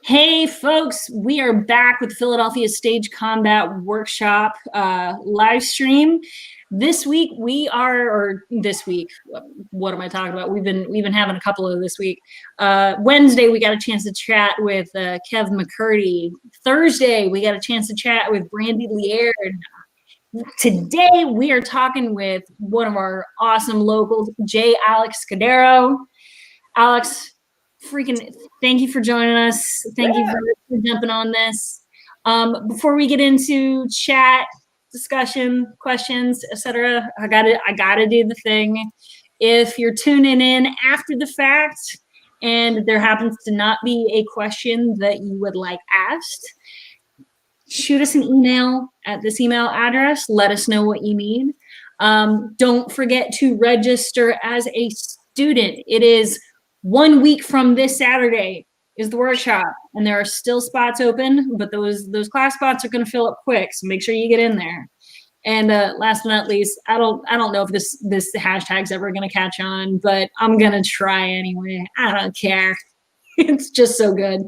Hey folks, we are back with Philadelphia Stage Combat Workshop live stream. This week what am I talking about? We've been having a couple of this week. Wednesday we got a chance to chat with Kev McCurdy. Thursday we got a chance to chat with Brandy Liard. Today we are talking with one of our awesome locals, Alex Cordaro. Alex, freaking thank you for joining us. Thank you for jumping on this. Before we get into chat, discussion, questions, etc., I gotta do the thing. If you're tuning in after the fact and there happens to not be a question that you would like asked, shoot us an email at this email address. Let us know what you need. Don't forget to register as a student. It is 1 week from this Saturday is the workshop, and there are still spots open, but those class spots are going to fill up quick, so make sure you get in there. And last but not least, I don't know if this hashtag's ever going to catch on, but I'm going to try anyway. I don't care. It's just so good.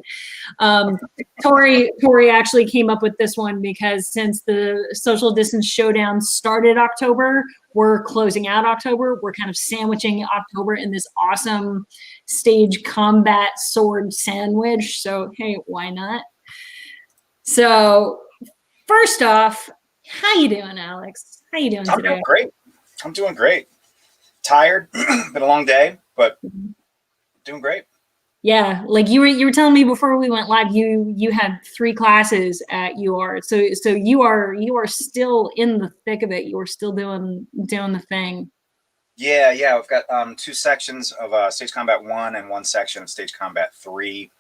Tori actually came up with this one because since the social distance showdown started October, we're closing out October. We're kind of sandwiching October in this awesome stage combat sword sandwich. So, hey, why not? So, first off, how you doing, Alex? How you doing today? I'm doing great. Tired. Been a long day, but doing great. Yeah, like you were telling me before we went live, you had 3 classes at UR. So you are still in the thick of it. You are still doing the thing. Yeah. We've got 2 sections of Stage Combat 1 and 1 section of Stage Combat 3.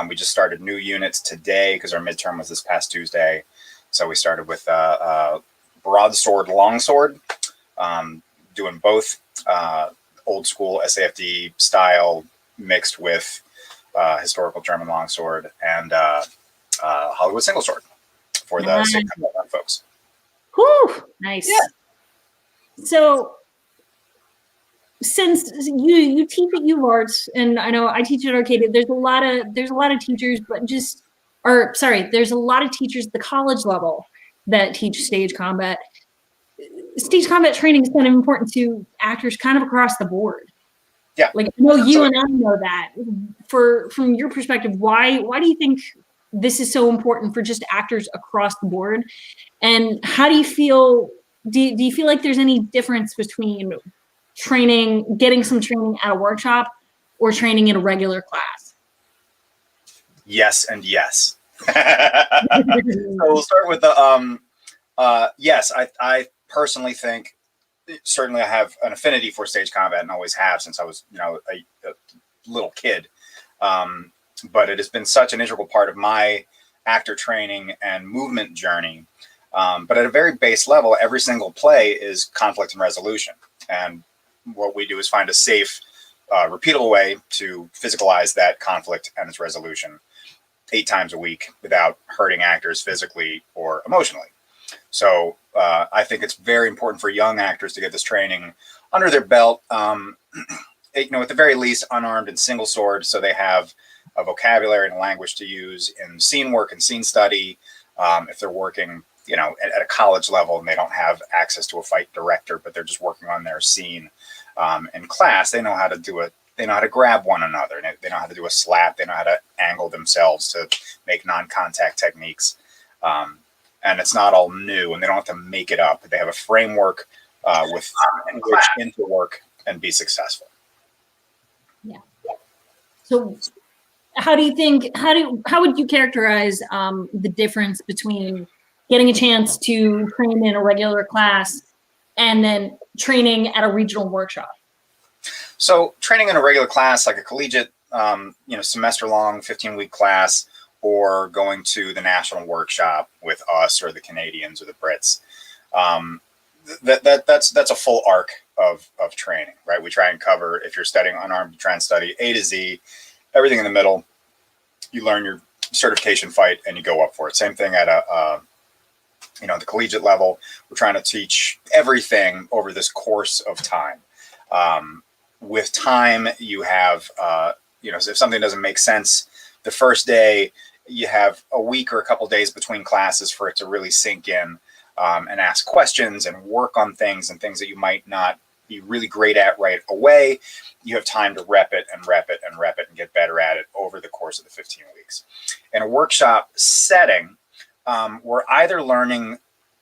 We just started new units today because our midterm was this past Tuesday. So we started with broadsword, longsword, doing both old school SAFD style mixed with historical German longsword and Hollywood single sword for the Stage Combat 1 folks. Whew, nice. Yeah. So since you teach at U of Arts, and I know I teach at Arcadia, there's a lot of teachers, there's a lot of teachers at the college level that teach stage combat. Stage combat training is kind of important to actors kind of across the board. Yeah. Like, I know you and I know that. From your perspective, why do you think this is so important for just actors across the board? And how do you feel? Do you feel like there's any difference between getting some training at a workshop or training in a regular class? Yes and yes. So we'll start with the yes. I personally think certainly I have an affinity for stage combat and always have since I was a little kid. But it has been such an integral part of my actor training and movement journey. But at a very base level, every single play is conflict and resolution. And what we do is find a safe, repeatable way to physicalize that conflict and its resolution 8 times a week without hurting actors physically or emotionally. So I think it's very important for young actors to get this training under their belt, at the very least, unarmed and single sword, so they have a vocabulary and a language to use in scene work and scene study. If they're working, at a college level and they don't have access to a fight director, but they're just working on their scene in class, they know how to do it. They know how to grab one another. They know how to do a slap. They know how to angle themselves to make non-contact techniques. And it's not all new, and they don't have to make it up. They have a framework with which into work and be successful. Yeah. So how would you characterize the difference between getting a chance to train in a regular class and then training at a regional workshop? So training in a regular class, like a collegiate, semester-long 15-week class, or going to the national workshop with us or the Canadians or the Brits, that's a full arc of training, right? We try and cover, if you're studying unarmed, you try and study A to Z, everything in the middle. You learn your certification fight and you go up for it. Same thing at the collegiate level. We're trying to teach everything over this course of time. With time, you have, if something doesn't make sense the first day you have a week or a couple days between classes for it to really sink in, and ask questions and work on things and things that you might not be really great at right away. You have time to rep it and rep it and rep it and get better at it over the course of the 15 weeks. In a workshop setting, we're either learning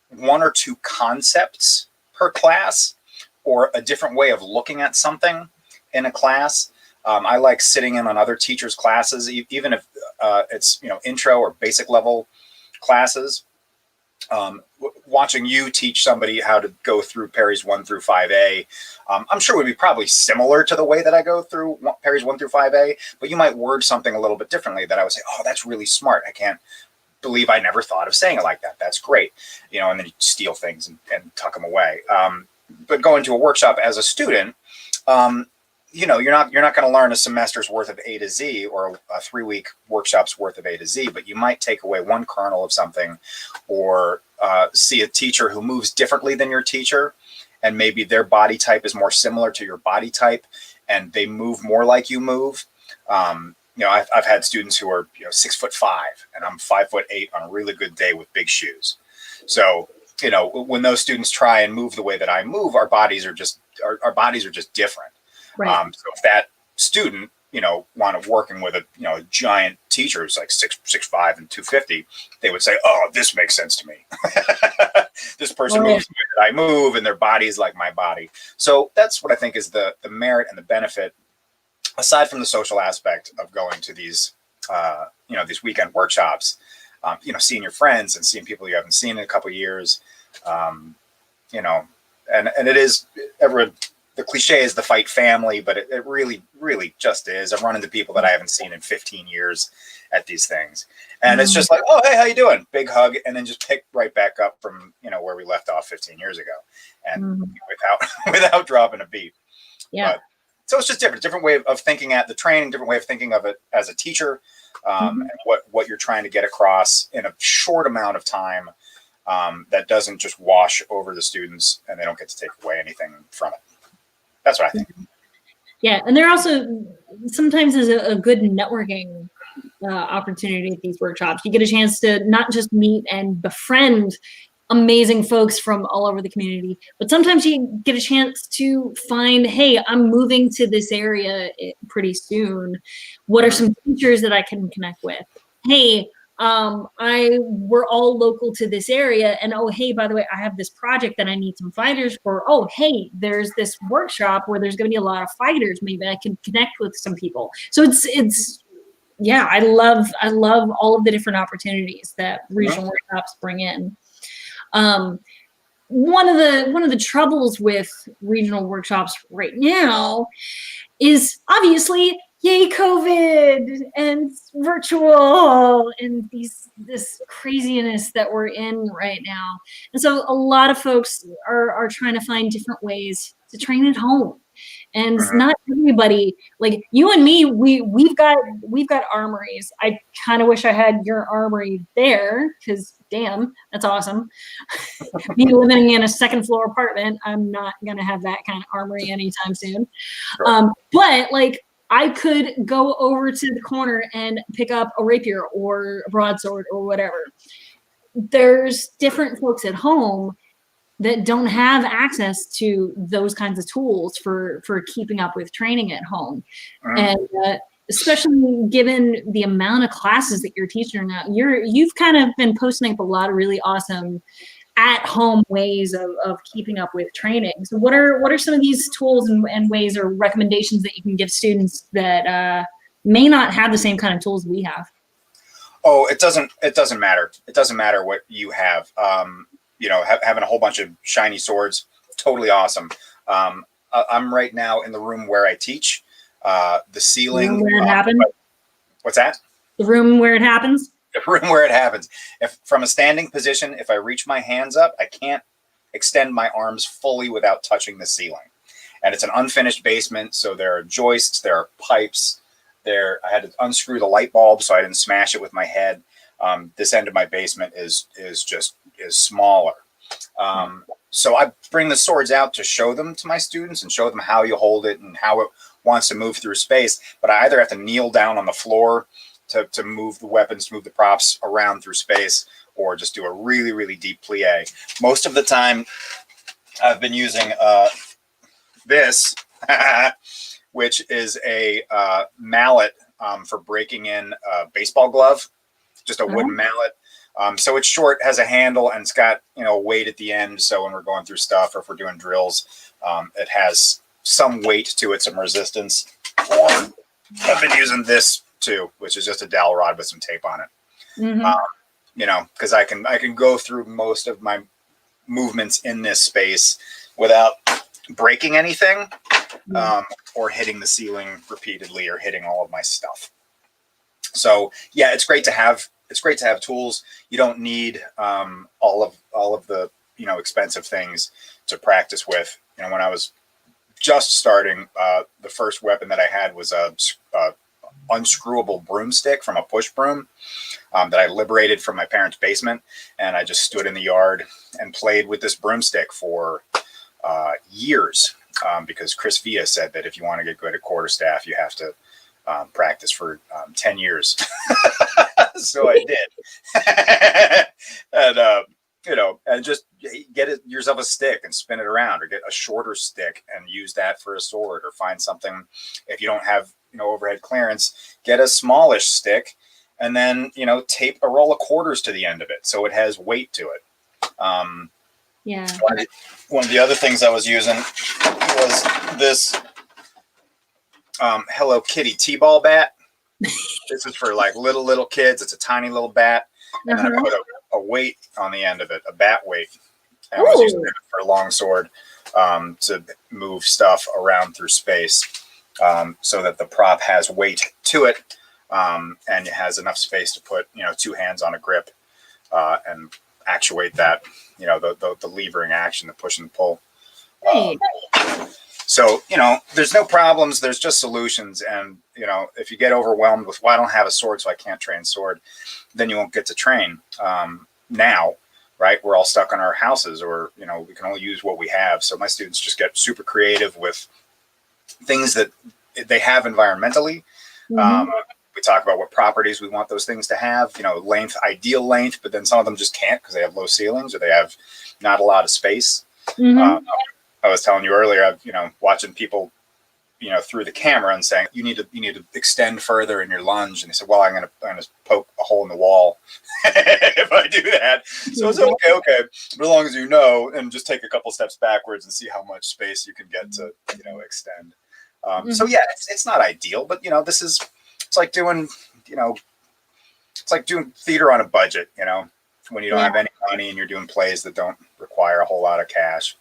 one or two concepts per class or a different way of looking at something in a class. I like sitting in on other teachers' classes, even if it's intro or basic level classes. Watching you teach somebody how to go through Perry's 1 through 5A, I'm sure would be probably similar to the way that I go through Perry's 1 through 5A, but you might word something a little bit differently that I would say, oh, that's really smart. I can't believe I never thought of saying it like that. That's great. And then you steal things and tuck them away. But going to a workshop as a student, you're not going to learn a semester's worth of A to Z or a 3-week workshop's worth of A to Z, but you might take away one kernel of something, or see a teacher who moves differently than your teacher, and maybe their body type is more similar to your body type, and they move more like you move. I've had students who are 6'5", and I'm 5'8" on a really good day with big shoes. So when those students try and move the way that I move, our bodies are just different. Right. So if that student, wound up working with a giant teacher who's like 6'5" and 250, they would say, oh, this makes sense to me. This person moves the way that I move, and their body is like my body. So that's what I think is the merit and the benefit, aside from the social aspect of going to these, these weekend workshops, seeing your friends and seeing people you haven't seen in a couple of years, and it is everyone. The cliche is the fight family, but it really, really just is. I've run into people that I haven't seen in 15 years at these things. And it's just like, oh, hey, how you doing? Big hug. And then just pick right back up from, where we left off 15 years ago, and without dropping a beat. Yeah. But, so it's just different way of thinking at the training, different way of thinking of it as a teacher, and what you're trying to get across in a short amount of time, that doesn't just wash over the students and they don't get to take away anything from it. That's what I think. Yeah, and there also sometimes is a good networking opportunity at these workshops. You get a chance to not just meet and befriend amazing folks from all over the community, but sometimes you get a chance to find, hey, I'm moving to this area pretty soon. What are some teachers that I can connect with? Hey, we're all local to this area, and oh, hey, by the way, I have this project that I need some fighters for. Oh, hey, there's this workshop where there's going to be a lot of fighters. Maybe I can connect with some people. So it's yeah, I love all of the different opportunities that regional workshops bring in. One of the troubles with regional workshops right now is obviously, yay, COVID and virtual and this craziness that we're in right now. And so a lot of folks are trying to find different ways to train at home. And not everybody, like you and me, we've got armories. I kind of wish I had your armory there, because damn, that's awesome. Me living in a second floor apartment, I'm not gonna have that kind of armory anytime soon. But like, I could go over to the corner and pick up a rapier or a broadsword or whatever. There's different folks at home that don't have access to those kinds of tools for keeping up with training at home. And especially given the amount of classes that you're teaching now, you've kind of been posting up a lot of really awesome at-home ways of keeping up with training. So what are some of these tools and ways or recommendations that you can give students that may not have the same kind of tools we have? Oh, it doesn't matter. It doesn't matter what you have. Having a whole bunch of shiny swords, totally awesome. I'm right now in the room where I teach. The ceiling. Where it happens? What's that? The room where it happens? The room where it happens. If from a standing position, if I reach my hands up, I can't extend my arms fully without touching the ceiling. And it's an unfinished basement, so there are joists, there are pipes. I had to unscrew the light bulb so I didn't smash it with my head. This end of my basement is smaller. So I bring the swords out to show them to my students and show them how you hold it and how it wants to move through space. But I either have to kneel down on the floor to move the weapons, to move the props around through space, or just do a really, really deep plie. Most of the time, I've been using this, which is a mallet for breaking in a baseball glove, just a wooden mallet. So it's short, has a handle, and it's got, a weight at the end. So when we're going through stuff or if we're doing drills, it has some weight to it, some resistance. Or I've been using this too, which is just a dowel rod with some tape on it. Because I can go through most of my movements in this space without breaking anything, or hitting the ceiling repeatedly or hitting all of my stuff. So yeah, it's great to have tools. You don't need all of the expensive things to practice with. When I was just starting, the first weapon that I had was a unscrewable broomstick from a push broom that I liberated from my parents' basement, and I just stood in the yard and played with this broomstick for years, because Chris Villa said that if you want to get good at quarterstaff, you have to practice for 10 years. So I did. And just get yourself a stick and spin it around, or get a shorter stick and use that for a sword, or find something. If you don't have overhead clearance, get a smallish stick and then tape a roll of quarters to the end of it so it has weight to it. One of the other things I was using was this Hello Kitty T-ball bat. This is for like little kids. It's a tiny little bat, and then I put a weight on the end of it, a bat weight, and I was using it for a long sword to move stuff around through space, so that the prop has weight to it, and it has enough space to put two hands on a grip and actuate that, the levering action, the push and pull. So, there's no problems. There's just solutions. And, if you get overwhelmed with, well, I don't have a sword, so I can't train sword, then you won't get to train. Now, right, we're all stuck in our houses, or, we can only use what we have. So my students just get super creative with things that they have environmentally. We talk about what properties we want those things to have, length, ideal length, but then some of them just can't because they have low ceilings or they have not a lot of space. I was telling you earlier, watching people, through the camera and saying, you need to extend further in your lunge. And they said, well, I'm going to poke a hole in the wall if I do that. So it's okay. But as long as and just take a couple steps backwards and see how much space you can get to, extend. So yeah, it's not ideal, but it's like doing theater on a budget, when you don't have any money and you're doing plays that don't require a whole lot of cash,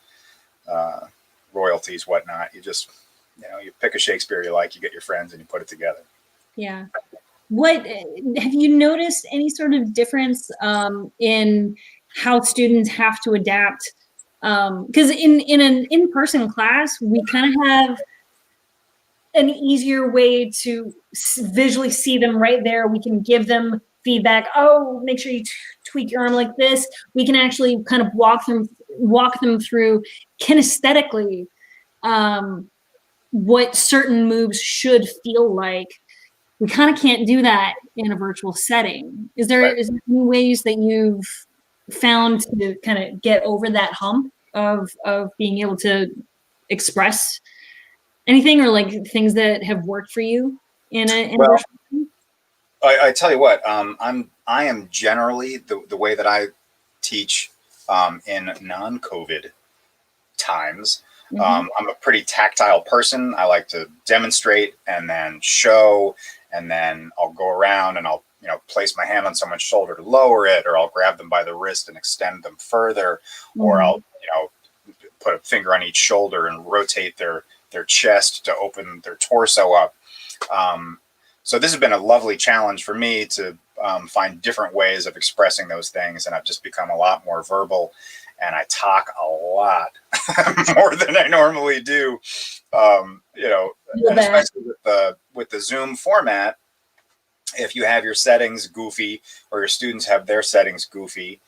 royalties, whatnot. You just, you pick a Shakespeare you like, you get your friends and you put it together. Yeah. What have you noticed any sort of difference in how students have to adapt? Because in an in-person class, we kind of have an easier way to visually see them right there. We can give them feedback. Oh, make sure you tweak your arm like this. We can actually kind of walk them through kinesthetically what certain moves should feel like. We kind of can't do that in a virtual setting. Is there any ways that you've found to kind of get over that hump of being able to express anything, or like things that have worked for you in a virtual setting? I tell you what, I am generally the way that I teach in non-COVID times. I'm a pretty tactile person. I like to demonstrate and then show, and then I'll go around and I'll place my hand on someone's shoulder to lower it, or I'll grab them by the wrist and extend them further, or I'll put a finger on each shoulder and rotate their chest to open their torso up. So this has been a lovely challenge for me to find different ways of expressing those things, and I've just become a lot more verbal, and I talk a lot more than I normally do. And especially with the Zoom format, if you have your settings goofy, or your students have their settings goofy,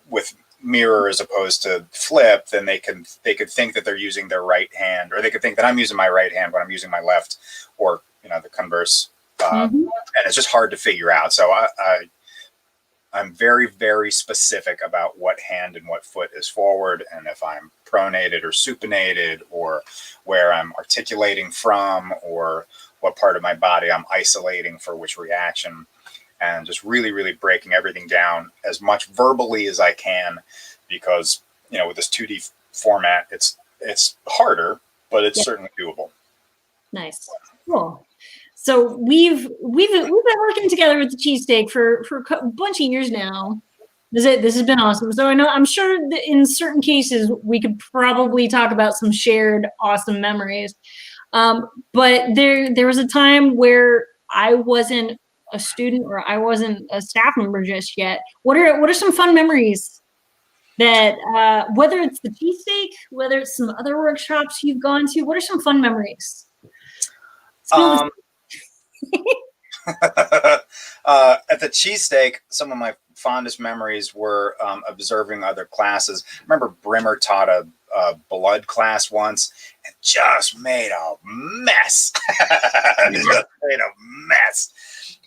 with mirror as opposed to flip, then they could think that they're using their right hand, or they could think that I'm using my right hand when I'm using my left, or the converse and it's just hard to figure out. So I'm very, very specific about what hand and what foot is forward, and if I'm pronated or supinated, or where I'm articulating from, or what part of my body I'm isolating for which reaction, and just really, really breaking everything down as much verbally as I can, because, you know, with this 2D format, it's harder, but it's certainly doable. Nice. Cool. So we've been working together with the cheesesteak for a bunch of years now. This has been awesome. So I'm sure that in certain cases we could probably talk about some shared awesome memories. But there was a time where I wasn't a student, or I wasn't a staff member just yet. What are some fun memories that whether it's the cheesesteak, whether it's some other workshops you've gone to, what are some fun memories? At the cheesesteak, some of my fondest memories were observing other classes. I remember Brimmer taught a blood class once and just made a mess.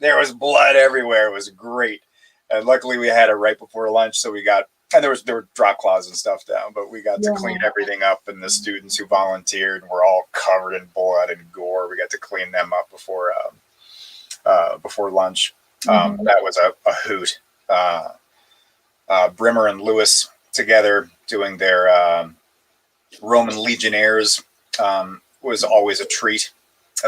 There was blood everywhere. It was great. And luckily we had it right before lunch, so there were drop cloths and stuff down, but we got to clean everything up, and the students who volunteered were all covered in blood and gore. We got to clean them up before lunch. That was a hoot. Brimmer and Lewis together doing their Roman legionnaires was always a treat.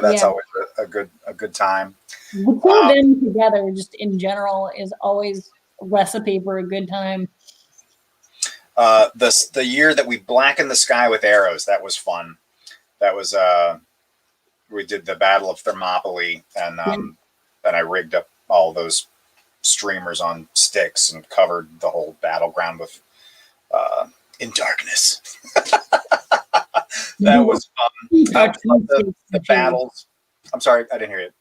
That's always a good time. The two of them together, just in general, is always a recipe for a good time. The year that we blackened the sky with arrows, that was fun. That was we did the Battle of Thermopylae, and I rigged up all those streamers on sticks and covered the whole battleground with in darkness. That was fun. The battles. I'm sorry, I didn't hear you.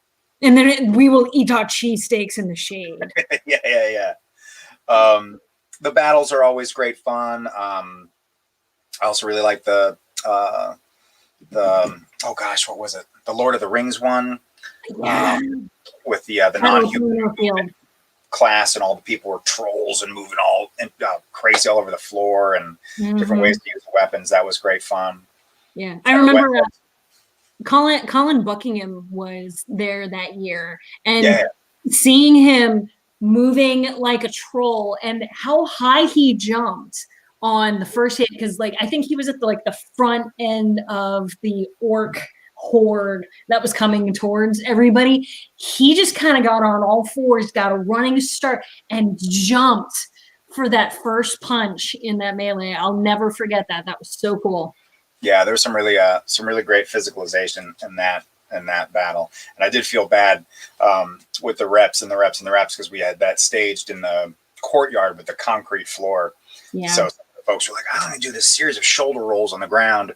And then we will eat our cheesesteaks in the shade. Yeah. The battles are always great fun. I also really like the oh gosh, what was it? The Lord of the Rings one, with the non-human class, and all the people were trolls and moving all crazy all over the floor, and different ways to use weapons. That was great fun. Yeah, I remember Colin Buckingham was there that year, and seeing him moving like a troll and how high he jumped on the first hit, because I think he was at the front end of the orc horde that was coming towards everybody. He just kind of got on all fours, got a running start, and jumped for that first punch in that melee. I'll never forget that. That was so cool. Yeah, there was some really great physicalization in that battle, and I did feel bad with the reps because we had that staged in the courtyard with the concrete floor. Yeah. So the folks were like, "I want to do this series of shoulder rolls on the ground,"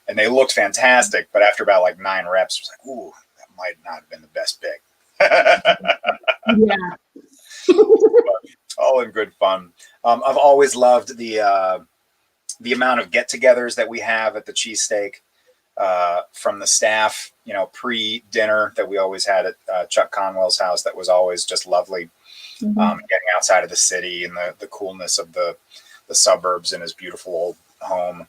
and they looked fantastic. But after about 9 reps, it was like, "Ooh, that might not have been the best pick." But all in good fun. I've always loved the amount of get-togethers that we have at the cheesesteak. From the staff, pre-dinner that we always had at Chuck Conwell's house. That was always just lovely. Getting outside of the city and the coolness of the suburbs in his beautiful old home.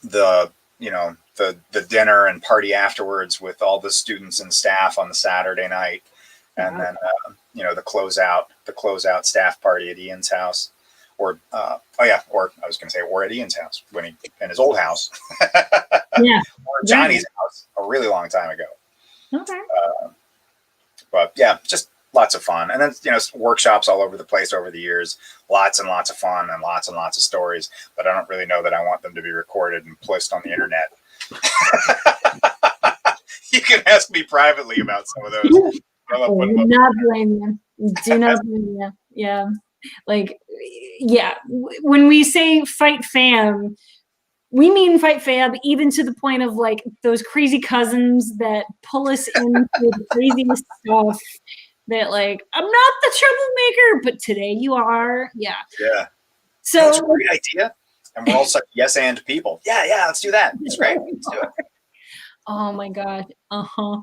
The dinner and party afterwards with all the students and staff on the Saturday night, and then the closeout staff party at Ian's house. Or I was going to say, or at Ian's house in his old house. Or Johnny's house a really long time ago. Okay. But yeah, just lots of fun. And then, workshops all over the place over the years, lots and lots of fun and lots of stories, but I don't really know that I want them to be recorded and placed on the internet. You can ask me privately about some of those. Do not blame you. Do not blame you. Yeah. When we say fight fam, we mean fight fam, even to the point of those crazy cousins that pull us into the craziest stuff that I'm not the troublemaker, but today you are. Yeah. So that's a great idea. And we're all such yes and people. Yeah, let's do that. It's great. Let's do it. Oh my God. Uh-huh.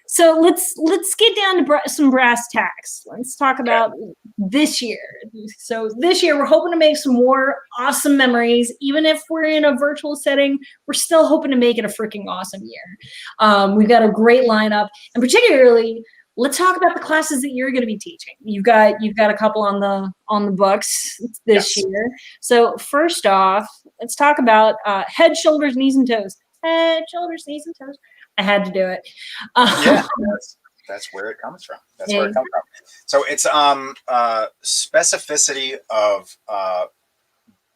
So let's get down to some brass tacks. Let's talk about this year. So this year we're hoping to make some more awesome memories. Even if we're in a virtual setting, we're still hoping to make it a freaking awesome year. We've got a great lineup, and particularly, let's talk about the classes that you're going to be teaching. You've got a couple on the books this year. So first off, let's talk about head, shoulders, knees, and toes. Head, shoulders, knees, and toes. I had to do it. Yeah, that's where it comes from. That's where it comes from. So it's specificity of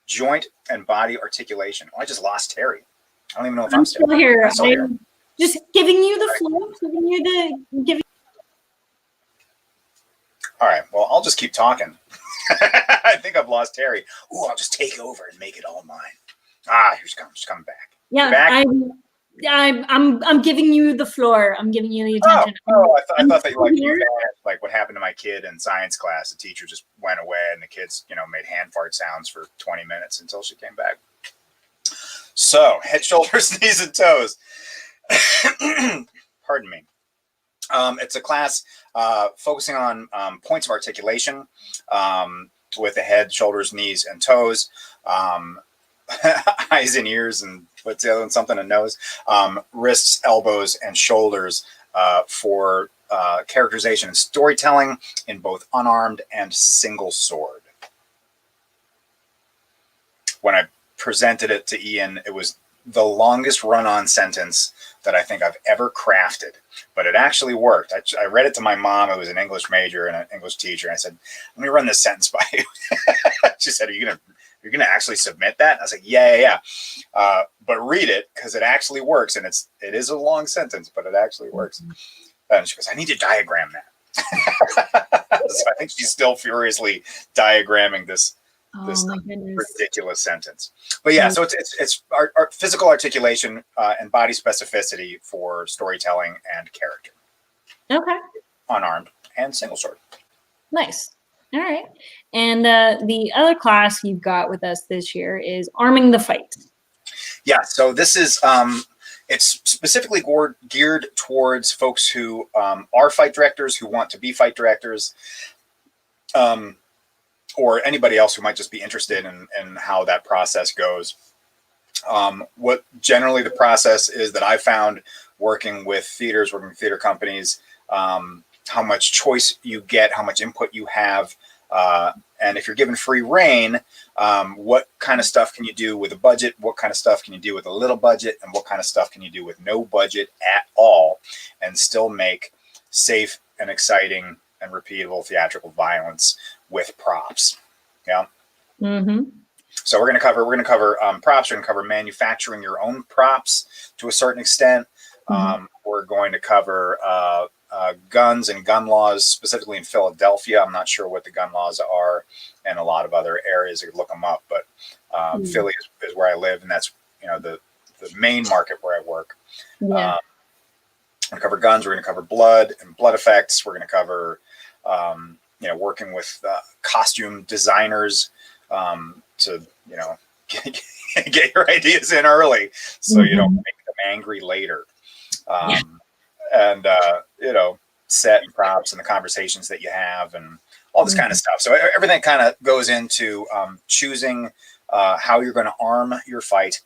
joint and body articulation. Oh, I just lost Terry. I don't even know if I'm still here. I'm just giving you the floor, giving you. All right. Well, I'll just keep talking. I think I've lost Terry. Ooh, I'll just take over and make it all mine. She's coming back. Yeah, I'm giving you the floor. I'm giving you the attention. I thought that you like what happened to my kid in science class. The teacher just went away, and the kids, made hand fart sounds for 20 minutes until she came back. So, head, shoulders, knees, and toes. Pardon me. It's a class focusing on points of articulation with the head, shoulders, knees, and toes. Eyes and ears, and what's the other one? Something and nose. Wrists, elbows, and shoulders for characterization and storytelling in both unarmed and single sword. When I presented it to Ian, it was the longest run-on sentence that I think I've ever crafted, but it actually worked. I read it to my mom, who was an English major and an English teacher, and I said, "Let me run this sentence by you." She said, "You're gonna actually submit that?" I was like, "Yeah. But read it, because it actually works, and it is a long sentence, but it actually works." And she goes, "I need to diagram that." So I think she's still furiously diagramming this ridiculous sentence. But yeah, so it's our physical articulation and body specificity for storytelling and character. Okay. Unarmed and single sword. Nice. All right. And the other class you've got with us this year is Arming the Fight. Yeah. So this is it's specifically geared towards folks who are fight directors, who want to be fight directors, or anybody else who might just be interested in how that process goes. What generally the process is that I found working with theaters, working with theater companies, how much choice you get, how much input you have, and if you're given free reign, what kind of stuff can you do with a budget? What kind of stuff can you do with a little budget? And what kind of stuff can you do with no budget at all and still make safe and exciting and repeatable theatrical violence with props? Yeah. Mm-hmm. So we're going to cover props. We're going to cover manufacturing your own props to a certain extent. Mm-hmm. We're going to cover guns and gun laws, specifically in Philadelphia. I'm not sure what the gun laws are in a lot of other areas. I could look them up, but Philly is where I live, and that's the main market where I work. Yeah. We're going to cover guns. We're going to cover blood and blood effects. We're going to cover working with costume designers to get your ideas in early, so you don't make them angry later. And set and props and the conversations that you have and all this kind of stuff. So everything kind of goes into choosing how you're going to arm your fight,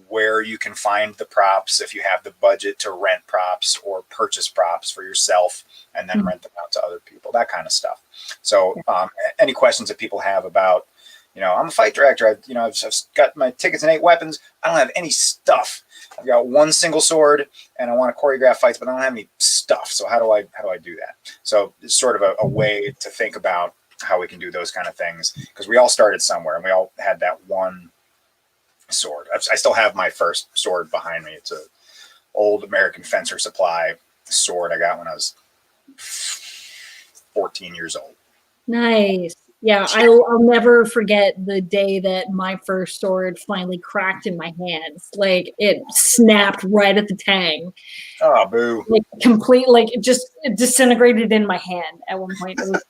where you can find the props, if you have the budget to rent props or purchase props for yourself and then rent them out to other people, that kind of stuff. So any questions that people have about, I'm a fight director, I've got my tickets and 8 weapons, I don't have any stuff. I've got one single sword and I want to choreograph fights, but I don't have any stuff. So how do I do that? So it's sort of a way to think about how we can do those kind of things, because we all started somewhere and we all had that one sword. I still have my first sword behind me. It's a old American Fencer Supply sword I got when I was 14 years old. Nice. Yeah, I'll never forget the day that my first sword finally cracked in my hands. Like, it snapped right at the tang. Oh, boo. Like, it disintegrated in my hand at one point. It was,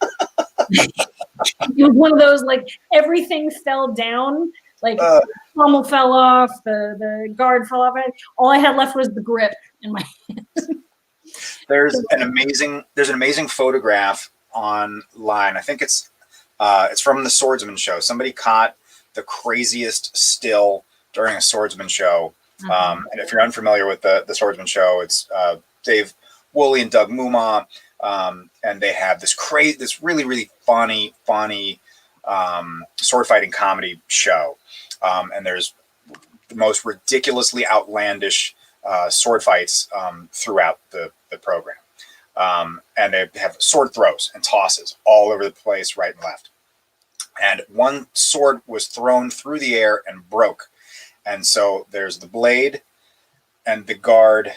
it was one of those, like, everything fell down Like pommel fell off, the guard fell off. All I had left was the grip in my hand. There's an amazing photograph online. I think it's from the Swordsman show. Somebody caught the craziest still during a Swordsman show. And if you're unfamiliar with the Swordsman show, it's Dave Woolley and Doug Muma, and they have this really, really funny sword fighting comedy show. And there's the most ridiculously outlandish sword fights throughout the program. And they have sword throws and tosses all over the place, right and left. And one sword was thrown through the air and broke. And so there's the blade and the guard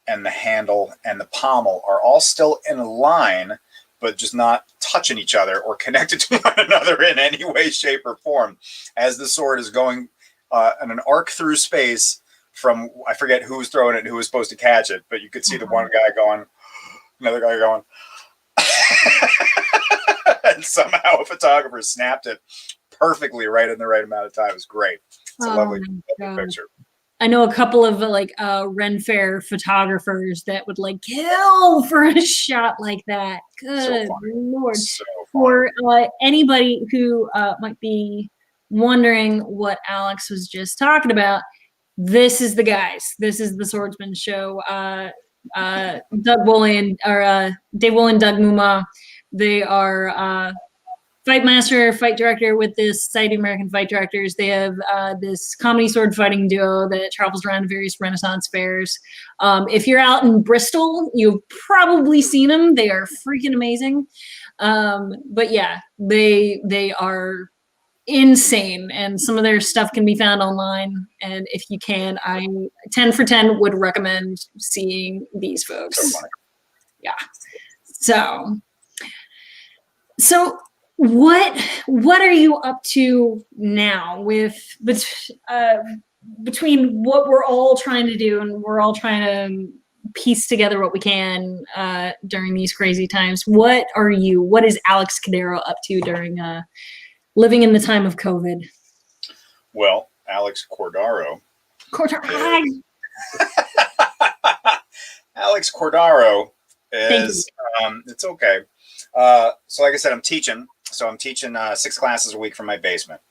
and the handle and the pommel are all still in a line, but just not touching each other or connected to one another in any way, shape, or form, as the sword is going in an arc through space from, I forget who was throwing it and who was supposed to catch it, but you could see the one guy going, another guy going, and somehow a photographer snapped it perfectly right in the right amount of time. It was great. It's a lovely picture. I know a couple of Ren Fair photographers that would like kill for a shot like that. Good Lord. So for anybody who might be wondering what Alex was just talking about, this is the guys. This is the Swordsman show. Doug Woolley or Dave Woolley and Doug Muma. They are fight master, fight director with this Society of American Fight Directors. They have this comedy sword fighting duo that travels around to various Renaissance fairs. If you're out in Bristol, you've probably seen them. They are freaking amazing. But yeah, they are insane, and some of their stuff can be found online. And if you can, I 10 for 10 would recommend seeing these folks. funny. Yeah. So what are you up to now with between what we're all trying to do, and we're all trying to piece together what we can during these crazy times? What is Alex Cordaro up to during living in the time of COVID? Well, Alex Cordaro. Alex Cordaro is, it's okay. So like I said, I'm teaching. So I'm teaching 6 classes a week from my basement.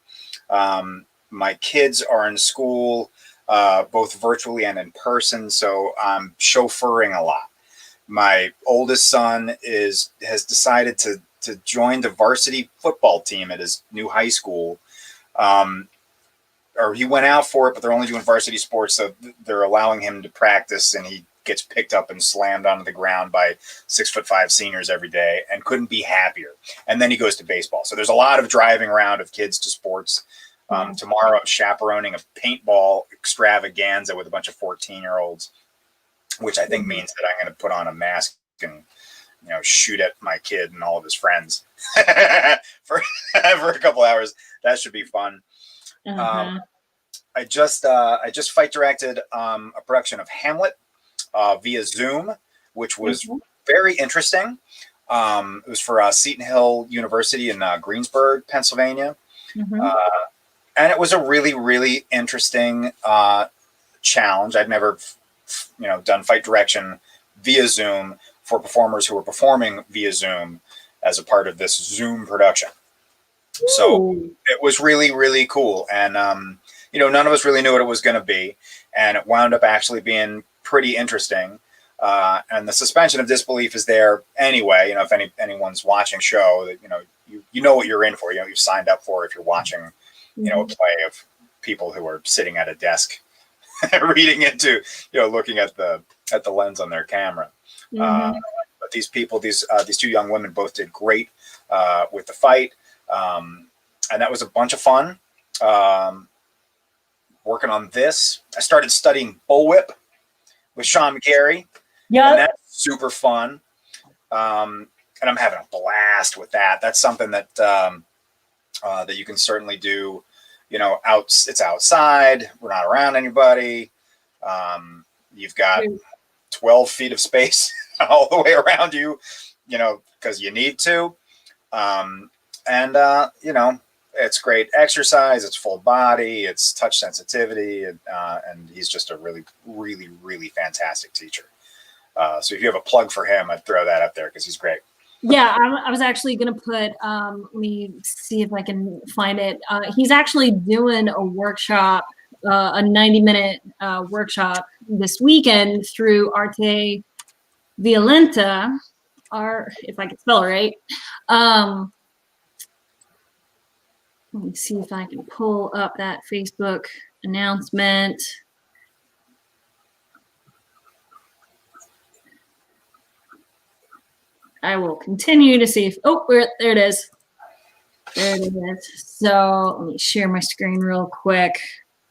My kids are in school, both virtually and in person. So I'm chauffeuring a lot. My oldest son has decided to join the varsity football team at his new high school. Or he went out for it, but they're only doing varsity sports. So they're allowing him to practice, and he gets picked up and slammed onto the ground by 6'5" seniors every day, and couldn't be happier. And then he goes to baseball. So there's a lot of driving around of kids to sports. Tomorrow I'm chaperoning a paintball extravaganza with a bunch of 14-year-olds, which I think means that I'm going to put on a mask and, shoot at my kid and all of his friends for a couple hours. That should be fun. I just fight directed a production of Hamlet via Zoom, which was very interesting. It was for Seton Hill University in Greensburg, Pennsylvania. And it was a really, really interesting challenge. I'd never, done fight direction via Zoom for performers who were performing via Zoom as a part of this Zoom production. So it was really, really cool. And, none of us really knew what it was going to be. And it wound up actually being pretty interesting. And the suspension of disbelief is there anyway. If anyone's watching show, that you know what you're in for. You've signed up for if you're watching, a play of people who are sitting at a desk reading into, looking at the lens on their camera. But these people, these 2 young women, both did great with the fight. And that was a bunch of fun. Working on this, I started studying bullwhip with Sean McGarry. Yeah, and that's super fun. And I'm having a blast with that. That's something that that you can certainly do. It's outside. We're not around anybody. You've got 12 feet of space all the way around you. Because you need to. And it's great exercise. It's full body. It's touch sensitivity, and he's just a really, really, really fantastic teacher. So if you have a plug for him, I'd throw that up there because he's great. Yeah, I was actually going to put, let me see if I can find it. He's actually doing a workshop, a 90-minute workshop this weekend through Arte Violenta, if I can spell it right. Let me see if I can pull up that Facebook announcement. I will continue to see if, there it is. There it is. So let me share my screen real quick,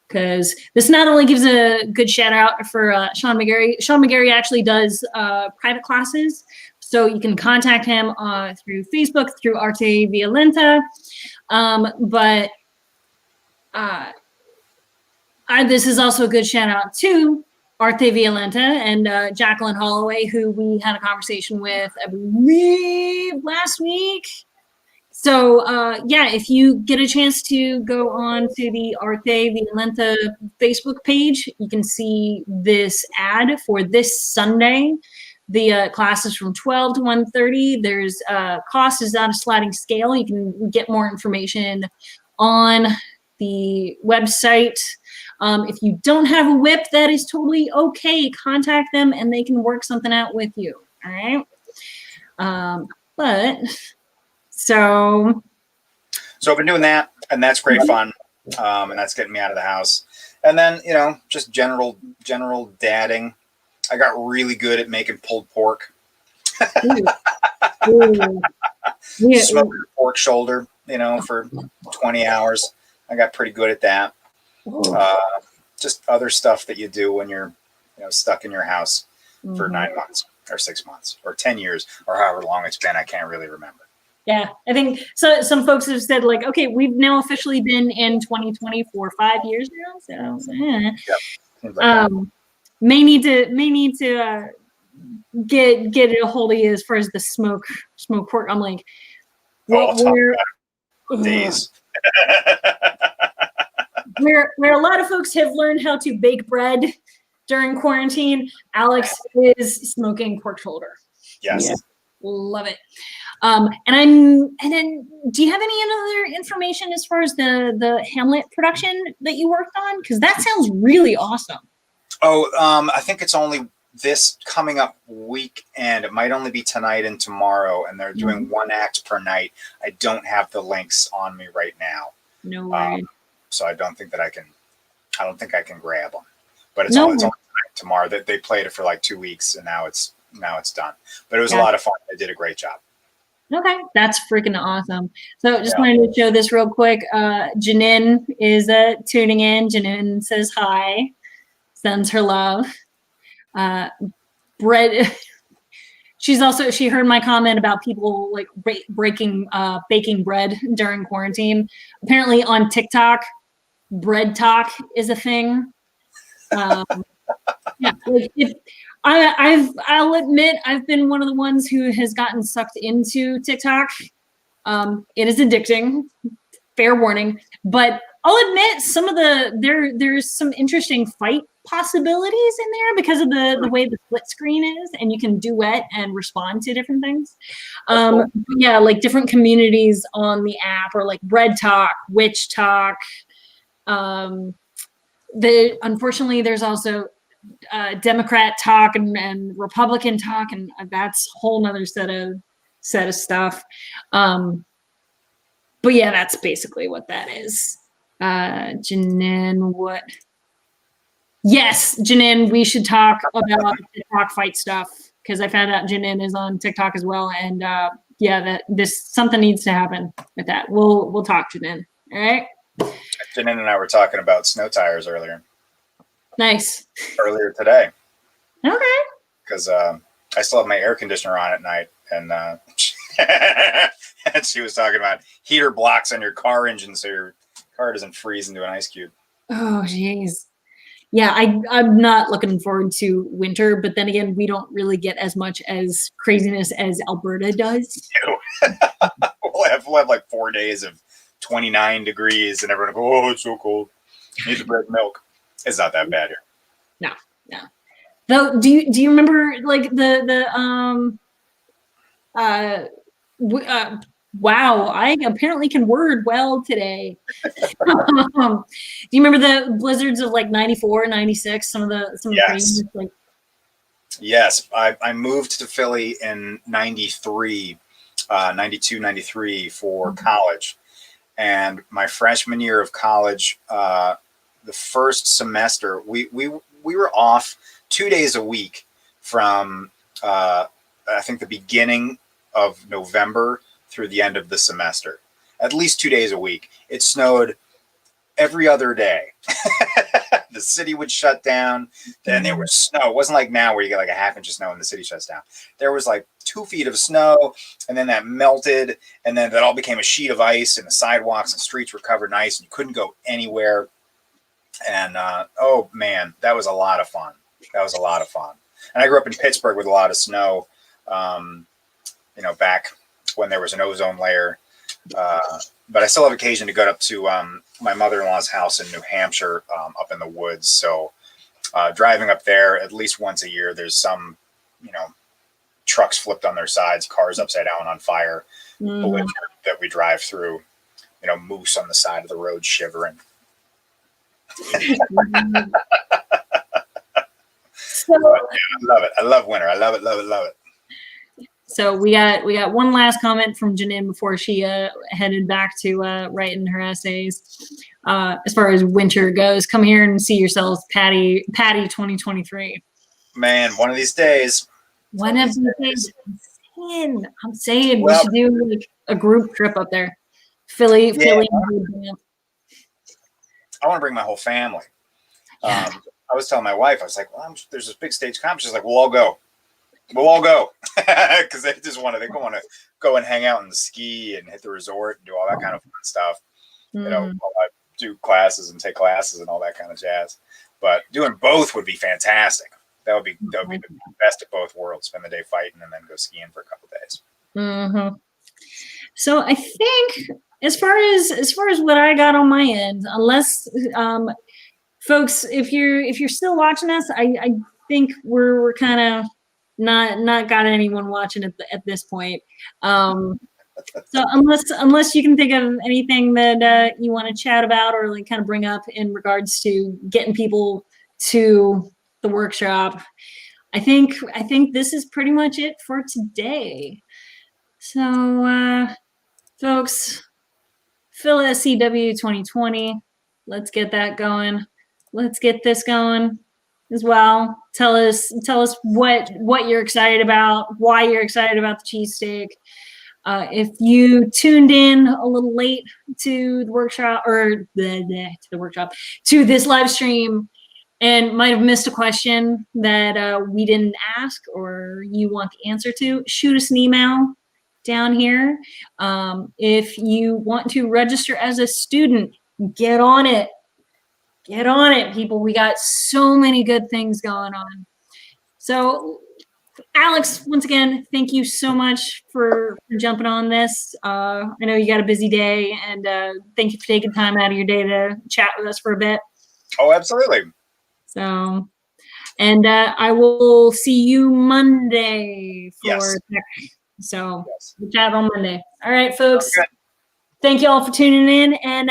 because this not only gives a good shout out for Sean McGarry. Sean McGarry actually does private classes. So you can contact him through Facebook, through Arte Violenta. This is also a good shout out to Arte Violenta and Jacqueline Holloway, who we had a conversation with, I believe, last week. So, yeah, if you get a chance to go on to the Arte Violenta Facebook page, you can see this ad for this Sunday. The class is from 12 to 1:30. There's cost is on a sliding scale. You can get more information on the website. If you don't have a whip, that is totally okay. Contact them and they can work something out with you. All right. So I've been doing that, and that's great fun. And that's getting me out of the house. And then, just general dadding. I got really good at making pulled pork. Ooh. Yeah. Smoked pork shoulder, for 20 hours. I got pretty good at that. Just other stuff that you do when you're, stuck in your house for 9 months or 6 months or 10 years or however long it's been. I can't really remember. Yeah, I think so. Some folks have said like, okay, we've now officially been in 2020 for 5 years now. So yeah. Yep. May need to get a hold of you as far as the smoke pork. I'm like, days. where a lot of folks have learned how to bake bread during quarantine, Alex is smoking pork shoulder. Yes. Yeah. Love it. And then do you have any other information as far as the Hamlet production that you worked on? Because that sounds really awesome. I think it's only this coming up week, and it might only be tonight and tomorrow, and they're doing one act per night. I don't have the links on me right now. No worries. So I don't think I can grab them. But it's only tonight, tomorrow. That they played it for like 2 weeks, and now it's done. But it was a lot of fun. They did a great job. Okay, that's freaking awesome. So just wanted to show this real quick. Janine is tuning in. Janine says hi, sends her love. Bread. She heard my comment about people like baking bread during quarantine. Apparently on TikTok, bread talk is a thing. Yeah, I'll admit I've been one of the ones who has gotten sucked into TikTok. It is addicting, fair warning, but I'll admit there's some interesting fight possibilities in there because of the way the split screen is, and you can duet and respond to different things. Yeah, like different communities on the app, or like bread talk, witch talk. Unfortunately, there's also Democrat talk and Republican talk, and that's a whole nother set of stuff. But yeah, that's basically what that is. Janine, what? Yes, Janine, we should talk about TikTok fight stuff, because I found out Janine is on TikTok as well, and yeah, something needs to happen with that. We'll talk, Janine. All right. Janine and I were talking about snow tires earlier. Nice. Earlier today. Okay. Because I still have my air conditioner on at night, and and she was talking about heater blocks on your car engine so your car doesn't freeze into an ice cube. Oh, jeez. Yeah, I'm not looking forward to winter, but then again, we don't really get as much as craziness as Alberta does. We'll have like 4 days of 29 degrees, and everyone go, oh, it's so cold. Need the bread and milk. It's not that bad here. No. Though, do you remember like wow, I apparently can word well today. Do you remember the blizzards of like 94, 96? Some of the crazy, like. Yes, I moved to Philly in 93, 92, 93 for college. And my freshman year of college, the first semester, we were off 2 days a week from, I think, the beginning of November through the end of the semester. At least 2 days a week. It snowed every other day. The city would shut down. Then there was snow. It wasn't like now where you get like a half inch of snow and the city shuts down. There was like 2 feet of snow, and then that melted, and then that all became a sheet of ice, and the sidewalks and streets were covered in ice, and you couldn't go anywhere. And oh man, that was a lot of fun. And I grew up in Pittsburgh with a lot of snow. Back when there was an ozone layer. But I still have occasion to go up to my mother-in-law's house in New Hampshire, up in the woods. So driving up there at least once a year, there's some, trucks flipped on their sides, cars upside down on fire, that we drive through, moose on the side of the road shivering. So, but, yeah, I love it. I love winter. I love it. So we got one last comment from Janine before she headed back to writing her essays. As far as winter goes, come here and see yourselves, Patty 2023. Man, one of these days. One of these days. I'm saying we should do like a group trip up there. Philly. I want to bring my whole family. I was telling my wife, I was like, well, there's this big stage conference. She's like, we'll all go. Because they want to go and hang out and ski and hit the resort and do all that kind of fun stuff. Do classes and take classes and all that kind of jazz. But doing both would be fantastic. That would be the best of both worlds. Spend the day fighting and then go skiing for a couple of days. Mm-hmm. So I think as far as what I got on my end, unless folks, if you're still watching us, I think we're kind of not got anyone watching at this point. So unless you can think of anything that you want to chat about or like kind of bring up in regards to getting people to the workshop, I think this is pretty much it for today. So folks, philascw 2020, let's get that going. Let's get this going as well. Tell us what you're excited about, why you're excited about the cheesesteak. If you tuned in a little late to the workshop or to this live stream and might have missed a question that we didn't ask or you want the answer to, shoot us an email down here. If you want to register as a student, get on it. Get on it, people. We got so many good things going on. So, Alex, once again, thank you so much for jumping on this. I know you got a busy day, and thank you for taking time out of your day to chat with us for a bit. Oh, absolutely. So, and I will see you Monday for Tacks. So, we'll chat on Monday. All right, folks. Okay. Thank you all for tuning in, and